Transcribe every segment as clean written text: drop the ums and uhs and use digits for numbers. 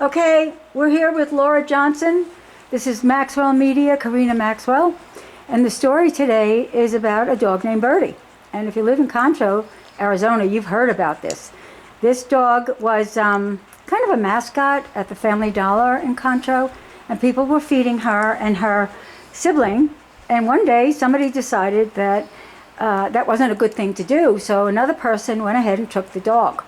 Okay, we're here with Laura Johnson. This is Maxwell Media, Kareena Maxwell. And the story today is about a dog named Birdie. And if you live in Concho, Arizona, you've heard about this. This dog was kind of a mascot at the Family Dollar in Concho, and people were feeding her and her sibling. And one day somebody decided that that wasn't a good thing to do, so another person went ahead and took the dog.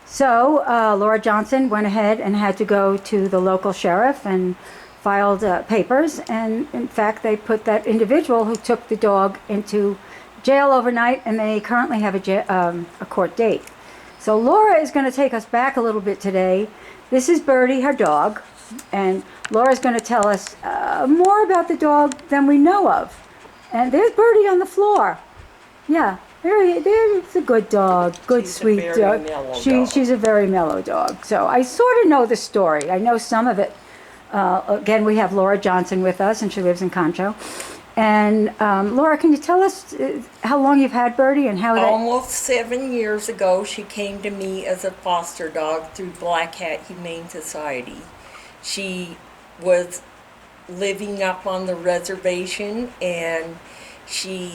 So Laura Johnson went ahead and had to go to the local sheriff and filed papers, and in fact they put that individual who took the dog into jail overnight, and they currently have a court date. So Laura is going to take us back a little bit today. This is Birdie, her dog, and Laura's going to tell us more about the dog than we know of. And there's Birdie on the floor. Yeah, there's a good dog, good sweet dog. She's a very mellow dog. So I sort of know the story. I know some of it. Again, we have Laura Johnson with us, and she lives in Concho. And Laura, can you tell us how long you've had Birdie and how that... Almost 7 years ago, she came to me as a foster dog through Black Hat Humane Society. She was living up on the reservation, and she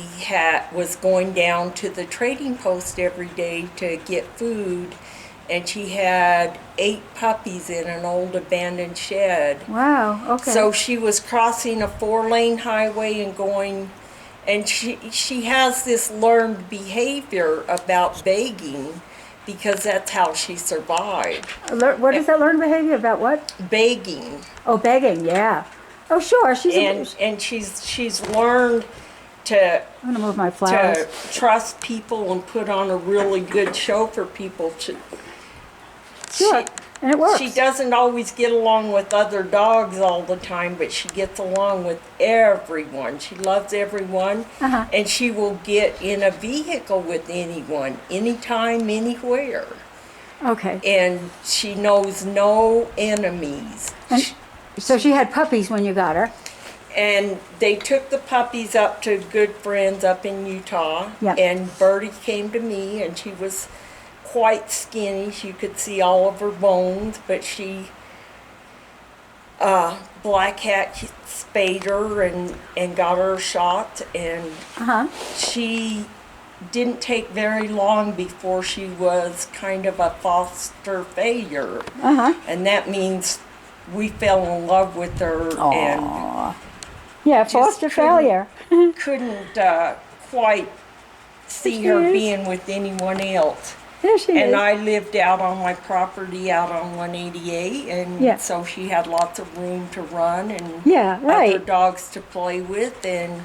was going down to the trading post every day to get food, and she had 8 puppies in an old abandoned shed. Wow, okay. So she was crossing a 4-lane highway and going, and she has this learned behavior about begging, because that's how she survived. What is that learned behavior about? What? Begging. Oh, begging, yeah. Oh, sure. She's learned to, I'm gonna move my flowers. to trust people and put on a really good show for people. Sure, and it works. She doesn't always get along with other dogs all the time, but she gets along with everyone. She loves everyone, and she will get in a vehicle with anyone, anytime, anywhere. Okay. And she knows no enemies. And so she had puppies when you got her. And they took the puppies up to good friends up in Utah. Yep. And Birdie came to me, and she was quite skinny. You could see all of her bones, but she Black Hat spayed her and got her shot, and she didn't take very long before she was kind of a foster failure. And that means we fell in love with her. Aww. And yeah, foster failure. couldn't quite see her being with anyone else. There she is. And I lived out on my property out on 188, and so she had lots of room to run and other dogs to play with, and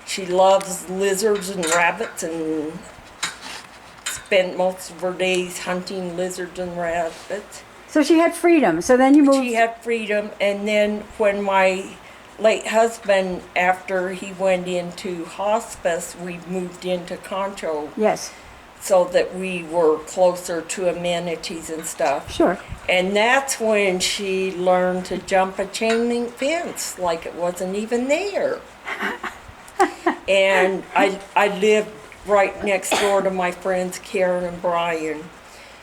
she loves lizards and rabbits, and spent most of her days hunting lizards and rabbits. So she had freedom. So then you moved... She had freedom, and then when my late husband, after he went into hospice, we moved into Concho. Yes. So that we were closer to amenities and stuff. Sure. And that's when she learned to jump a chain link fence like it wasn't even there. And I lived right next door to my friends Karen and Brian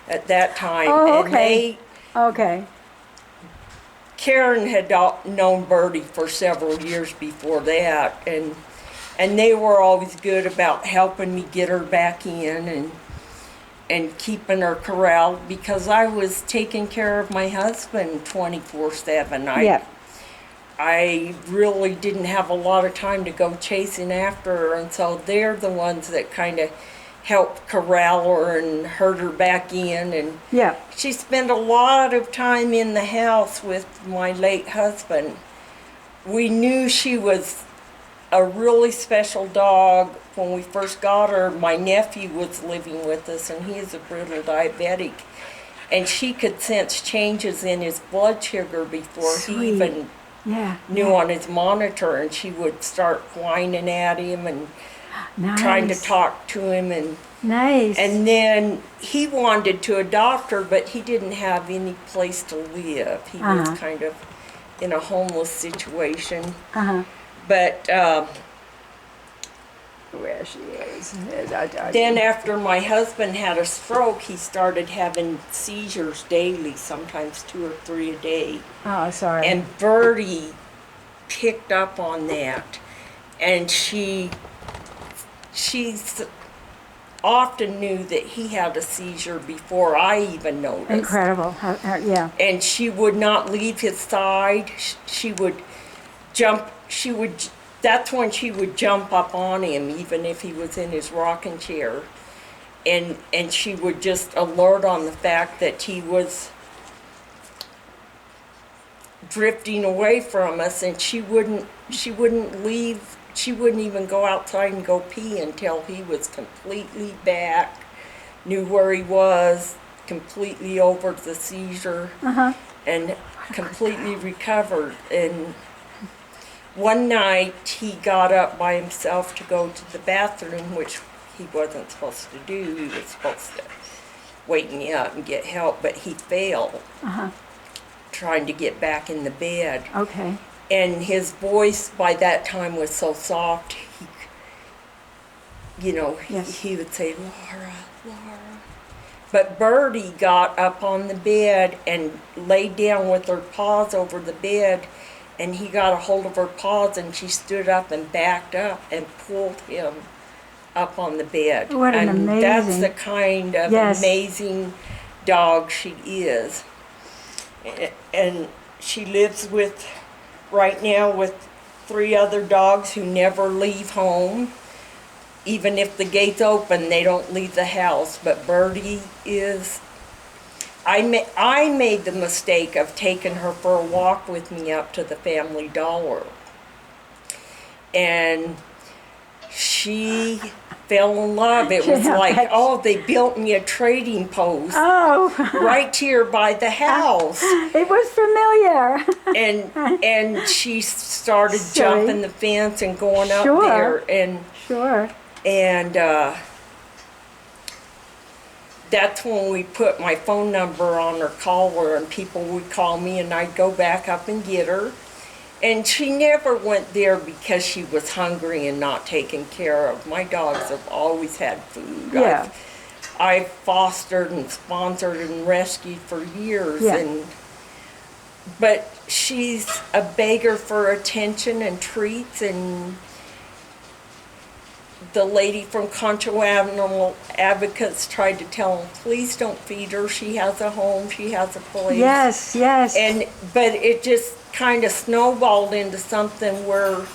at that time. Oh, okay. And Karen had known Birdie for several years before that, and they were always good about helping me get her back in and keeping her corralled, because I was taking care of my husband 24/7. I really didn't have a lot of time to go chasing after her, and so they're the ones that kind of helped corral her and herd her back in. And she spent a lot of time in the house with my late husband. We knew she was a really special dog when we first got her. My nephew was living with us, and he is a brittle diabetic, and she could sense changes in his blood sugar before he even knew on his monitor, and she would start whining at him and trying to talk to him, and and then he wanted to adopt her, but he didn't have any place to live. He was kind of in a homeless situation. But where she is. Then after my husband had a stroke, he started having seizures daily, sometimes 2 or 3 a day. Oh, sorry. And Birdie picked up on that, and she often knew that he had a seizure before I even noticed. Incredible. Yeah. And she would not leave his side. She would jump, that's when she would jump up on him, even if he was in his rocking chair. And she would just alert on the fact that he was drifting away from us, and she wouldn't leave. She wouldn't even go outside and go pee until he was completely back, knew where he was, completely over the seizure, and completely recovered. And one night he got up by himself to go to the bathroom, which he wasn't supposed to do. He was supposed to wake me up and get help, but he failed trying to get back in the bed. Okay. And his voice by that time was so soft, Yes. he would say, "Laura, Laura." But Birdie got up on the bed and laid down with her paws over the bed, and he got a hold of her paws, and she stood up and backed up and pulled him up on the bed. What an and amazing... that's the kind of amazing dog she is. And she lives right now with 3 other dogs who never leave home. Even if the gate's open, they don't leave the house. But Birdie is... I made the mistake of taking her for a walk with me up to the Family Dollar. And she fell in love. It was like, oh, they built me a trading post right here by the house. It was familiar. And she started jumping the fence and going up there. And that's when we put my phone number on her collar, and people would call me, and I'd go back up and get her. And she never went there because she was hungry and not taken care of. My dogs have always had food. Yeah. I've fostered and sponsored and rescued for years. Yeah. But she's a beggar for attention and treats, and the lady from Concho Animal Advocates tried to tell him, please don't feed her. She has a home. She has a place. Yes, yes. But it just kind of snowballed into something where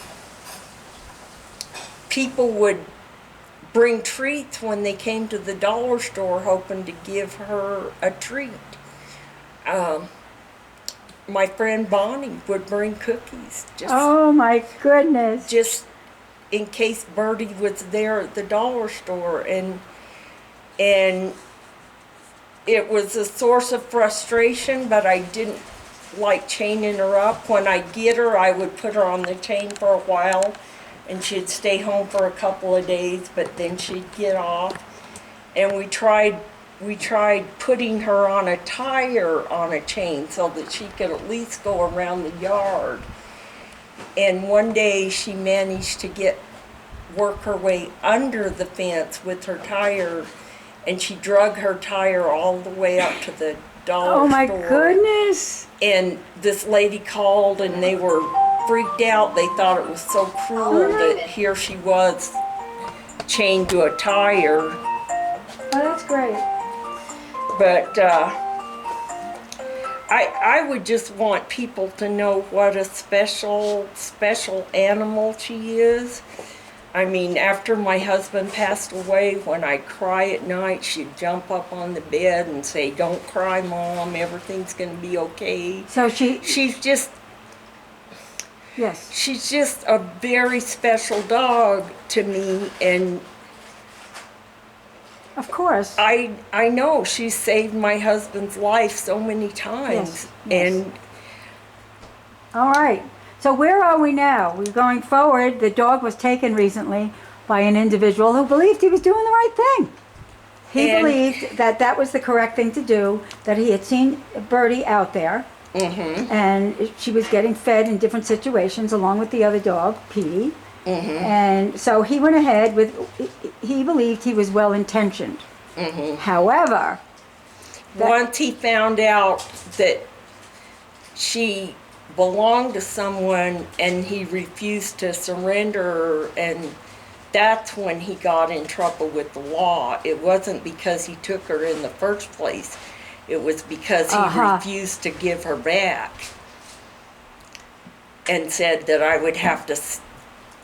people would bring treats when they came to the dollar store hoping to give her a treat. My friend Bonnie would bring cookies. Oh my goodness. Just in case Birdie was there at the dollar store, and it was a source of frustration, but I didn't like chaining her up. When I'd get her, I would put her on the chain for a while, and she'd stay home for a couple of days, but then she'd get off. And we tried putting her on a tire on a chain so that she could at least go around the yard. And one day she managed to work her way under the fence with her tire, and she drug her tire all the way up to the dollar store. Oh my goodness. And this lady called, and they were freaked out. They thought it was so cruel that here she was chained to a tire. Oh, that's great. But I would just want people to know what a special animal she is. I mean, after my husband passed away, when I cry at night, she'd jump up on the bed and say, "Don't cry, Mom, everything's gonna be okay." So she's just... Yes. She's just a very special dog to me, and of course. I know she's saved my husband's life so many times. Yes. And all right. So where are we now? We're going forward. The dog was taken recently by an individual who believed he was doing the right thing. He believed that that was the correct thing to do, that he had seen Birdie out there, and she was getting fed in different situations along with the other dog, Petey. And so he went ahead with, he believed he was well-intentioned. However, Once he found out that she belonged to someone and he refused to surrender her, and that's when he got in trouble with the law. It wasn't because he took her in the first place. It was because he refused to give her back and said that I would have to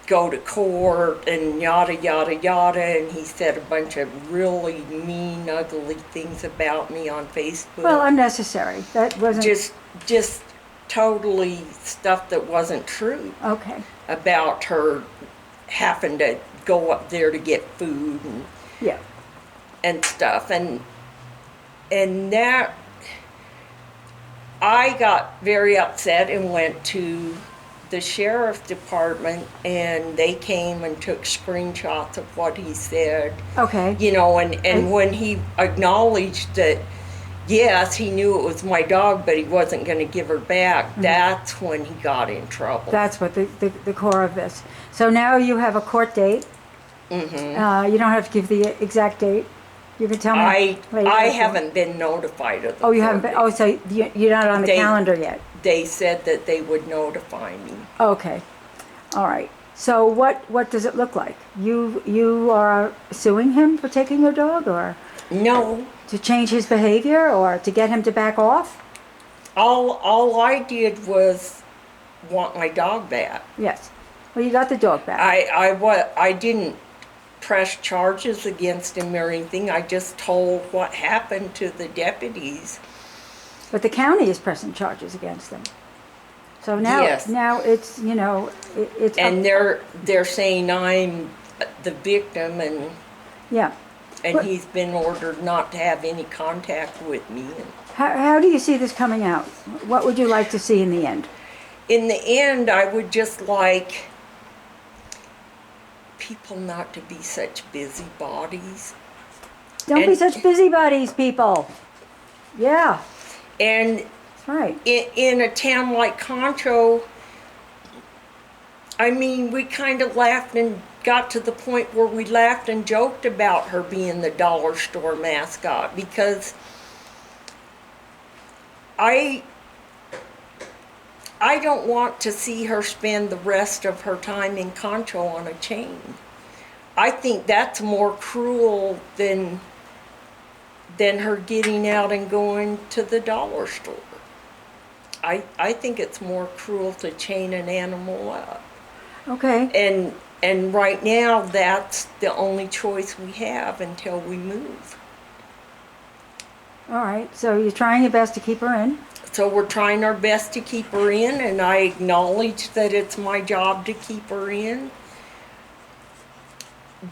go to court and yada, yada, yada. And he said a bunch of really mean, ugly things about me on Facebook. well, unnecessary. That wasn't... Just totally stuff that wasn't true. Okay. About her having to go up there to get food and Yeah. and stuff, and that I got very upset and went to the sheriff's department, and they came and took screenshots of what he said. Okay. You know, and when he acknowledged that yes, he knew it was my dog, but he wasn't going to give her back, that's when he got in trouble. That's what the core of this. So now you have a court date. You don't have to give the exact date. You can tell me later. I haven't been notified of the Oh, you haven't been, court oh, so you're not on the calendar yet. date. They said that they would notify me. Okay. All right. So what does it look like? You are suing him for taking your dog, or No. to change his behavior, or to get him to back off? All I did was want my dog back. Yes. Well, you got the dog back. I didn't press charges against him or anything. I just told what happened to the deputies. But the county is pressing charges against them. So now, Yes. now it's, it's... And they're saying I'm the victim, and Yeah. But- he's been ordered not to have any contact with me. How do you see this coming out? What would you like to see in the end? In the end, I would just like people not to be such busybodies. Don't be And- such busybodies, people. Yeah, And that's right. in a town like Concho, I mean, we kind of laughed and got to the point where we laughed and joked about her being the dollar store mascot, because I don't want to see her spend the rest of her time in Concho on a chain. I think that's more cruel than her getting out and going to the dollar store. I think it's more cruel to chain an animal up. Okay. And right now, that's the only choice we have until we move. All right. So you're trying your best to keep her in. So we're trying our best to keep her in, and I acknowledge that it's my job to keep her in.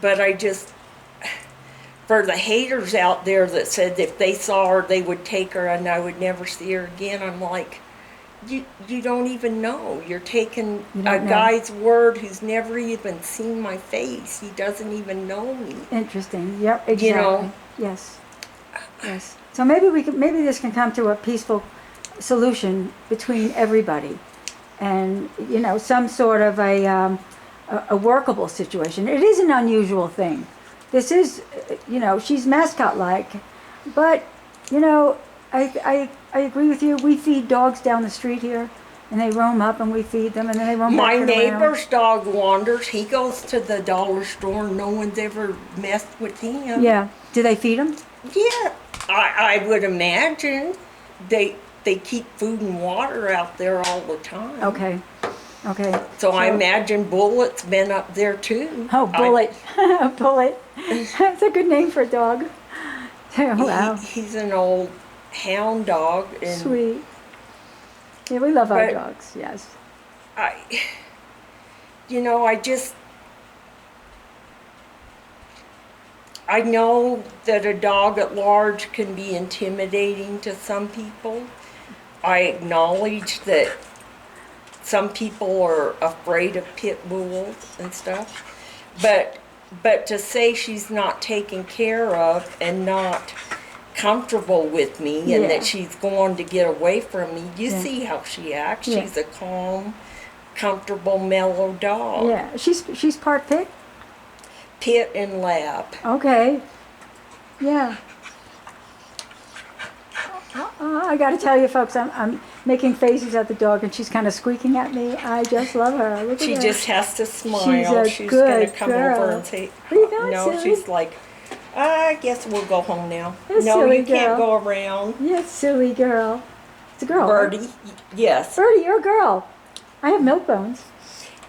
But I just, for the haters out there that said if they saw her, they would take her and I would never see her again, I'm like, you don't even know. You're taking You a don't know. guy's word who's never even seen my face. He doesn't even know me. Interesting. Yep. Exactly. You know? Yes. Yes. So maybe this can come to a peaceful solution between everybody, and some sort of a workable situation. It is an unusual thing. This is, she's mascot-like, but I agree with you. We feed dogs down the street here, and they roam up, and we feed them, and then they roam My back around. neighbor's dog wanders. He goes to the dollar store. No one's ever messed with him. Yeah. Do they feed them? Yeah, I would imagine they keep food and water out there all the time. Okay. Okay. So I imagine Bullet's been up there too. Oh, Bullet. Bullet. That's a good name for a dog. Wow. He's an old hound dog. And Sweet. Yeah, we love our But- dogs, yes. I know that a dog at large can be intimidating to some people. I acknowledge that some people are afraid of pit bulls and stuff. But to say she's not taken care of and not comfortable with me, and Yeah. that she's going to get away from me, you Yeah. see how she acts. Yeah. She's a calm, comfortable, mellow dog. Yeah, she's part pit. Pit and lab. Okay. Yeah. I got to tell you, folks, I'm making faces at the dog, and she's kind of squeaking at me. I just love her. Look at She her. just has to smile. She's a She's good gonna come girl. over and say, Where you going, no, silly? she's like, I guess we'll go home now. This No, silly you can't girl. go around. Yeah, silly girl. It's a girl. right? Birdie, yes. Birdie, you're a girl. I have milk bones.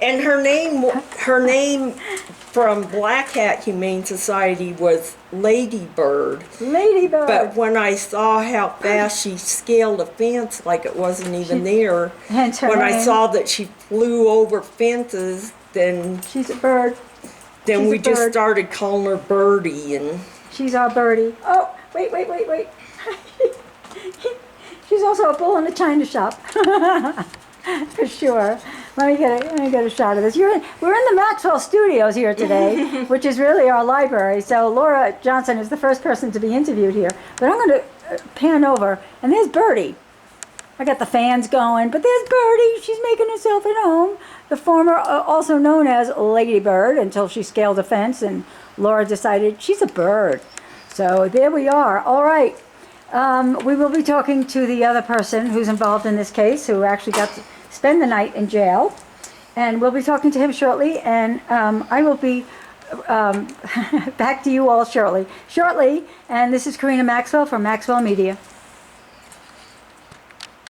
And her name from Black Hat Humane Society was Ladybird. Ladybird. But when I saw how fast she scaled a fence like it wasn't even there, Hence her when I name. saw that she flew over fences, then She's a bird. She's we a just bird. started calling her Birdie. And She's our birdie. Oh, wait. She's also a bull in a china shop. For sure. Let me get a shot of this. We're in the Maxwell Studios here today, which is really our library. So Laura Johnson is the first person to be interviewed here. But I'm going to pan over, and there's Birdie. I got the fans going, but there's Birdie. She's making herself at home. The former, also known as Ladybird, until she scaled a fence, and Laura decided she's a bird. So there we are. All right. We will be talking to the other person who's involved in this case, who actually got to spend the night in jail. And we'll be talking to him shortly, and I will be back to you all shortly. And this is Kareena Maxwell from Maxwell Media.